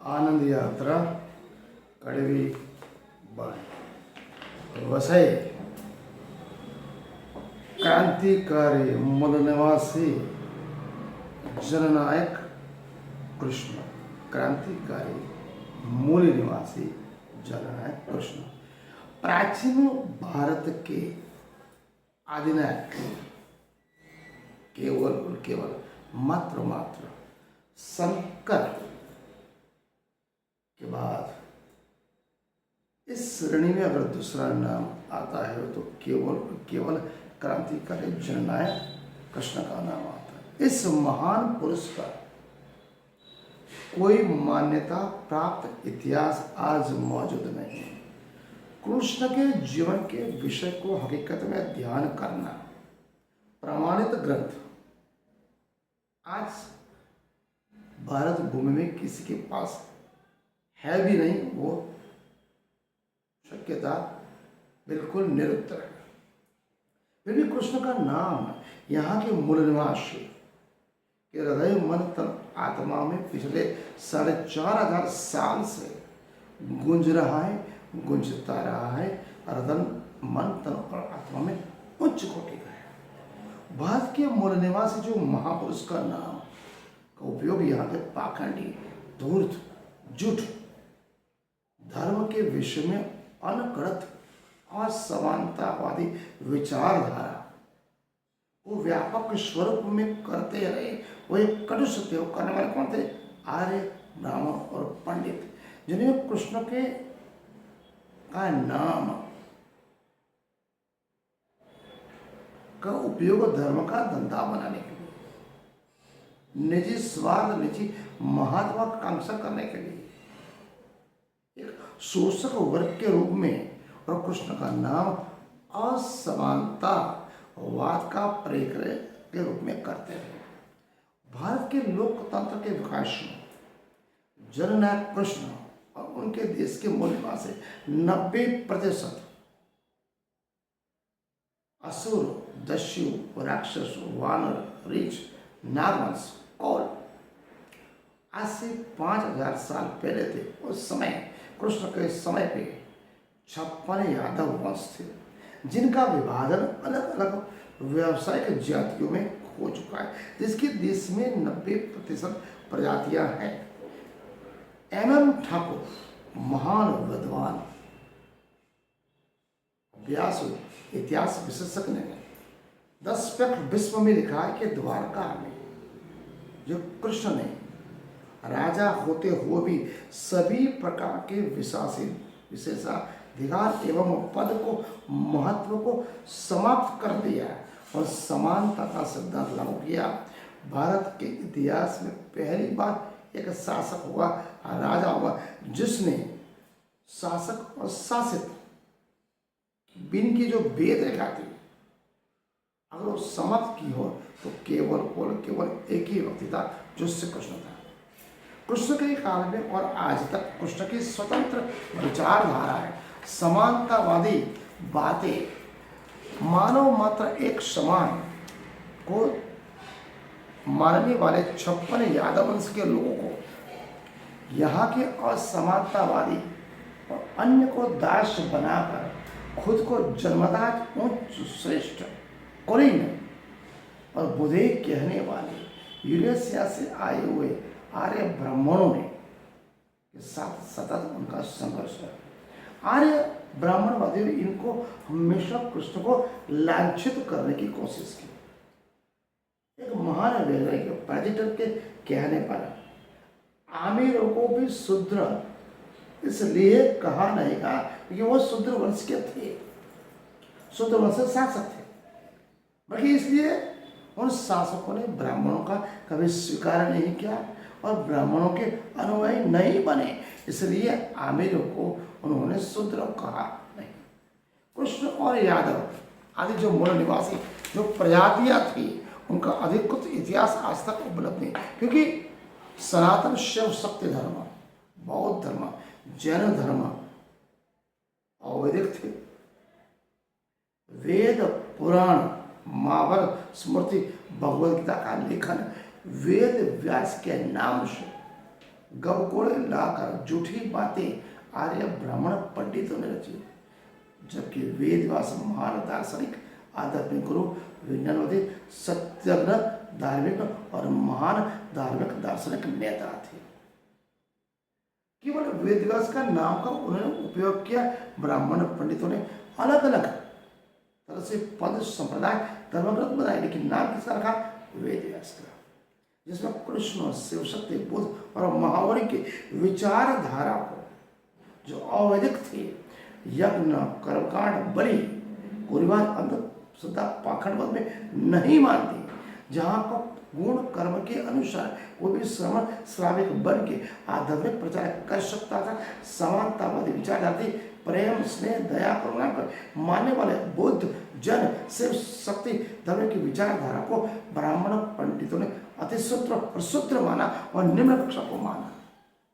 आनंद यात्रा कड़वी बाण वसई क्रांतिकारी मूल निवासी जननायक कृष्ण क्रांतिकारी मूल निवासी जननायक कृष्ण प्राचीन भारत के आदिनायक केवल और केवल मात्र शंकर के बाद इस श्रेणी में अगर दूसरा नाम आता है तो केवल क्रांतिकारी जननायक कृष्ण का नाम आता है। इस महान पुरुष का कोई मान्यता प्राप्त इतिहास आज मौजूद नहीं है। कृष्ण के जीवन के विषय को हकीकत में ध्यान करना प्रमाणित ग्रंथ आज भारत भूमि में किसी के पास है भी नहीं, वो शक्यता बिल्कुल निरुत्तर है। फिर भी कृष्ण का नाम यहाँ के मूल निवासी के हृदय मन तन आत्मा में पिछले 4,500 साल से गूंज रहा है, गूंजता रहा है। हृदय मन तन और आत्मा में उच्च कोटि का है। भारत के मूल निवासी जो महापुरुष का नाम का उपयोग यहाँ के पाखंडी धूर्त झूठ धर्म के विषय में अनकड़त और समानतावादी विचारधारा वो व्यापक स्वरूप में करते रहे। वो एक कटु सत्य करने वाले कौन थे? आर्य ब्राह्मण और पंडित, जिन्हें कृष्ण के का नाम का उपयोग धर्म का धंधा बनाने के लिए, निजी स्वार्थ, निजी महत्वाकांक्षा करने के लिए एक शोषक वर्ग के रूप में और कृष्ण का नाम असमानता वाद का परिक्रय के रूप में करते हैं। भारत के लोकतंत्र के विकास में जननायक कृष्ण और उनके देश के मूल निवासी 90% असुर, दस्यु, राक्षस, वानर, रीछ, नागवंश, कौल आज से 5,000 साल पहले थे। उस समय कृष्ण के समय पे 56 यादव वंश थे, जिनका विभाजन अलग अलग व्यावसायिक जातियों में हो चुका है, जिसके देश में 90% प्रजातियां हैं। एम ठाकुर महान विद्वान व्यास इतिहास विशेषज्ञ ने 10 पृष्ठ विश्व में लिखा है कि द्वारका में जो कृष्ण ने राजा होते हुए भी सभी प्रकार के विशेषाधिकार एवं पद को महत्व को समाप्त कर दिया और समानता का सिद्धांत लागू किया। भारत के इतिहास में पहली बार एक शासक हुआ, राजा हुआ, जिसने शासक और शासित बिन की जो भेद रेखा थी अगर वो समाप्त की हो तो केवल एक ही व्यक्ति था, जो श्री कृष्ण था। कृष्ण के काल में और आज तक कृष्ण की स्वतंत्र विचारधारा है, समानतावादी बातें, मानव मात्र एक समान को मानने वाले 56 यादव वंश के लोगों को यहाँ के असमानतावादी और अन्य को दास बनाकर खुद को जन्मदात उच्च श्रेष्ठ कुलीन और बुद्धे कहने वाले यूरेशिया से आए हुए आर्य ब्राह्मणों ने के साथ सतत उनका संघर्ष है। आर्य ब्राह्मणवादियों ने इनको हमेशा कृष्ण को लांछित करने की कोशिश की। एक महान वैज्ञानिक प्रेडिटर के कहने पर आमिरों को भी शूद्र इसलिए कहा नहीं गया क्योंकि वो शूद्र वंश के थे, शूद्र वंश के शासक थे, बल्कि इसलिए उन शासकों ने ब्राह्मणों का कभी स्वीकार नहीं किया और ब्राह्मणों के अनुयायी नहीं बने, इसलिए आमिरों को उन्होंने शूद्र कहा नहीं। कृष्ण और यादव आदि जो मूल निवासी जो प्रजातियां थी उनका अधिकृत इतिहास आज तक उपलब्ध नहीं, क्योंकि सनातन शिव शक्ति धर्म, बौद्ध धर्म, जैन धर्म अवैदिक थे। वेद पुराण महाभारत स्मृति भगवद गीता का लेखन वेद व्यास के नाम से गवकोड़े लाकर झूठी बातें आर्य ब्राह्मण पंडितों ने रची, जबकि वेदव्यास महान दार्शनिक आध्यात्मिक गुरु विज्ञानवादी सत्यग्न धार्मिक और महान धार्मिक दार्शनिक नेता थे। केवल वेदव्यास का नाम का उन्होंने उपयोग किया। ब्राह्मण पंडितों ने अलग अलग तरह से पद संप्रदाय धर्मग्रंथ बनाए, लेकिन नाम किसका रखा? वेदव्यास का, जिसमें कृष्ण शिव शक्ति बुद्ध और महावीर की विचारधारा को, जो अवैधिक थे, यज्ञ कर्मकांड बलि कुर्बान अंधश्रद्धा पाखंडवाद में नहीं मानती, जहाँ को गुण कर्म के अनुसार कोई भी श्रमण श्राविक बन के आध्यात्मिक प्रचार कर सकता था। समानतावादी विचारधारा, प्रेम स्नेह दया करुणा पर मानने वाले बुद्ध जन शिव शक्ति धर्म की विचारधारा को ब्राह्मण पंडितों ने अति सूत्र और सूत्र माना और निम्न कक्षा को माना।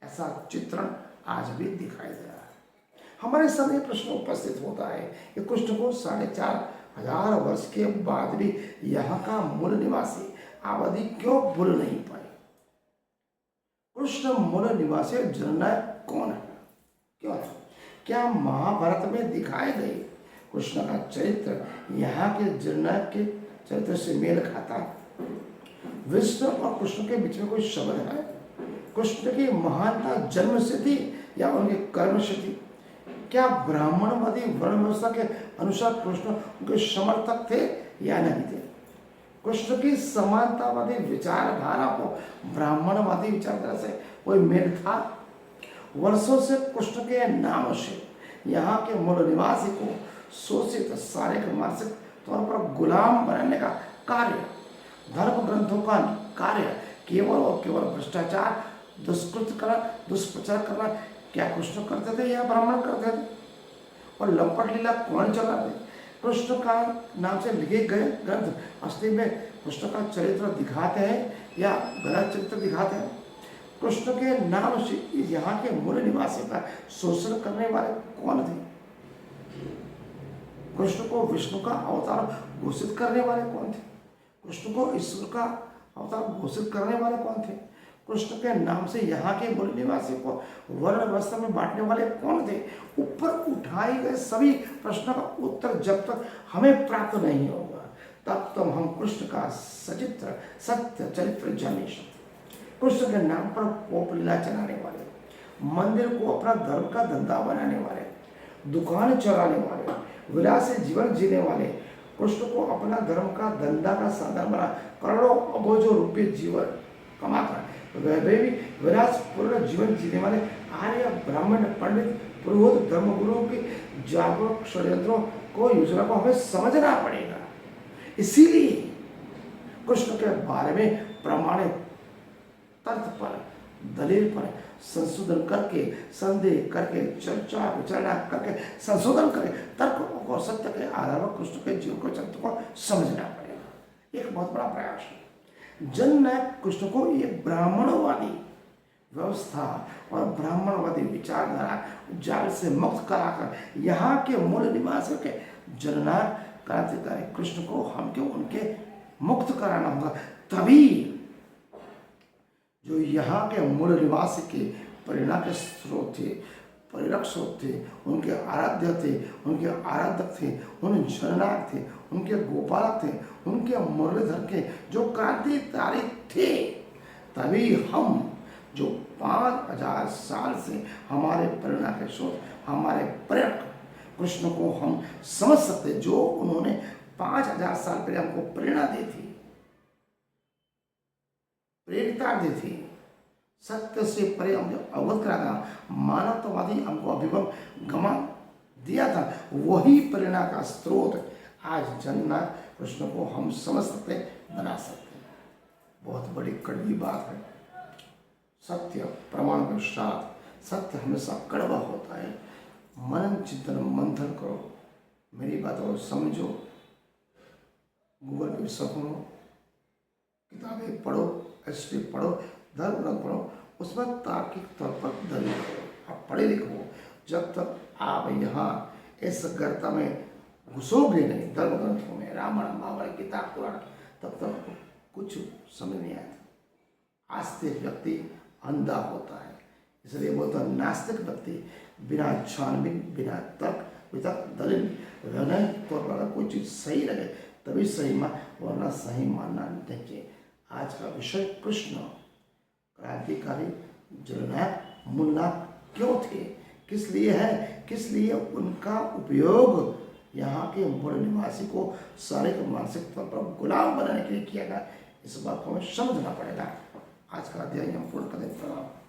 ऐसा चित्रण आज भी दिखाई दे रहा है। हमारे सामने प्रश्न उपस्थित होता है कि कृष्ण को 4500 वर्ष के बाद भी यहाँ का मूल निवासी आबादी क्यों भूल नहीं पाई? कृष्ण मूल निवासी जननायक कौन है, क्यों है? क्या महाभारत में दिखाए गए कृष्ण का चरित्र यहाँ के जननायक के चरित्र से मेल खाता है? विष्णु और कृष्ण के बीच में कोई संबंध है? कृष्ण की महानता जन्म से थी या उनके कर्म से थी? क्या ब्राह्मणवादी वर्ण व्यवस्था के अनुसार कृष्ण उनके समर्थक थे या नहीं थे? कृष्ण की समानतावादी विचारधारा को ब्राह्मणवादी विचारधारा से कोई मेल था? वर्षों से कृष्ण के नाम से यहाँ के मूल निवासी को शोषित शारीरिक मानसिक तौर पर गुलाम बनाने का कार्य, धर्म ग्रंथों का कार्य केवल और केवल भ्रष्टाचार, दुष्कृत करना, दुष्प्रचार करना क्या कृष्ण करते थे या ब्राह्मण करते थे? और लंपट लीला कौन चलाते? कृष्ण का नाम से लिखे गए ग्रंथ असली में कृष्ण का चरित्र दिखाते हैं या गलत चरित्र दिखाते हैं? कृष्ण के नाम से यहाँ के मूल निवासी का शोषण करने वाले कौन थे? कृष्ण को विष्णु का अवतार घोषित करने वाले कौन थे? कृष्ण को ईश्वर का अवतार घोषित करने वाले कौन थे? कृष्ण के नाम से यहाँ के मूल निवासी को वर्ण व्यवस्था में बांटने वाले कौन थे? ऊपर उठाए गए सभी प्रश्नों का उत्तर जब तक हमें प्राप्त नहीं होगा तब तक हम कृष्ण का सचित्र सत्य चरित्र जान नहीं सकते। कृष्ण के नाम पर पोप लीला चलाने वाले, मंदिर को अपना धर्म का धंधा बनाने वाले, दुकान चलाने वाले, विलासी जीवन जीने वाले, कृष्ण को अपना धर्म का धंधा का साधन बना करोड़ों अबोजों रुपये जीवन कमाकर वैभवी विलासपूर्ण जीवन जीने वाले आर्य ब्राह्मण पंडित पुरोहित धर्मगुरुओं के जागरूक षड्यंत्रों को योजना को हमें समझना पड़ेगा। इसीलिए कृष्ण के बारे में प्रमाणित तर्क पर दलील पर संशोधन करके संदेह करके चर्चा विचारणा करके संशोधन करके तर्क और सत्य के आधार पर कृष्ण के जीवन को चरित्र को समझना पड़ेगा। एक बहुत बड़ा प्रयास है। जननायक कृष्ण को ये ब्राह्मणवादी व्यवस्था और ब्राह्मणवादी विचारधारा जाल से मुक्त कराकर यहाँ के मूल निवासियों के जननायक क्रांतिकारी कृष्ण को हम क्यों उनके मुक्त कराना होगा। तभी जो यहाँ के मूल निवासी के प्रेरणा के स्रोत थे, प्रेरक स्रोत थे, उनके आराध्य थे, उनके आराधक थे, उन जननायक थे, उनके गोपालक थे, उनके मुरलीधर के जो क्रांतिकारी थे, तभी हम जो 5000 साल से हमारे प्रेरणा के स्रोत, हमारे प्रेरक कृष्ण को हम समझ सकते, जो उन्होंने 5000 साल पहले हमको प्रेरणा दी थी, प्रेरिता दी थी, सत्य से परे हमको अवगत करा था, मानवतावादी हमको अभिगम गमा दिया था, वही प्रेरणा का स्रोत आज जननायक कृष्ण को हम समझ सकते, बना सकते हैं। बहुत बड़ी कड़वी बात है। सत्य प्रमाण के साथ सत्य हमेशा कड़वा होता है। मनन चिंतन मंथन करो, मेरी बात को समझो, गूगल पे सुनो, किताबें पढ़ो, हिस्ट्री पढ़ो, धर्म ग्रंथ पढ़ो, उसमें तार्किक तौर पर दलील करो। आप पढ़े लिखे हो, जब तक आप यहाँ इस गर्ता में घुसोगे नहीं, धर्म ग्रंथों में, रामायण महाभारत गीता पुराण, तब तक कुछ समझ नहीं आया। आस्तिक व्यक्ति अंधा होता है। इसलिए वो तो नास्तिक व्यक्ति बिना छानबीन, बिना तर्क वितर्क दलील वैज्ञानिक तौर पर अगर कोई चीज़ सही लगे तभी सही मान, वरना सही मानना नहीं चाहिए। आज का विषय कृष्ण क्रांतिकारी जननायक मुन्ना क्यों थे, किस लिए है, किस लिए उनका उपयोग यहाँ के मूल निवासी को शारीरिक मानसिक तौर पर गुलाम बनाने के लिए किया गया, इस बात को हमें समझना पड़ेगा। आज का अध्याय हम पूर्ण करें। प्रणाम।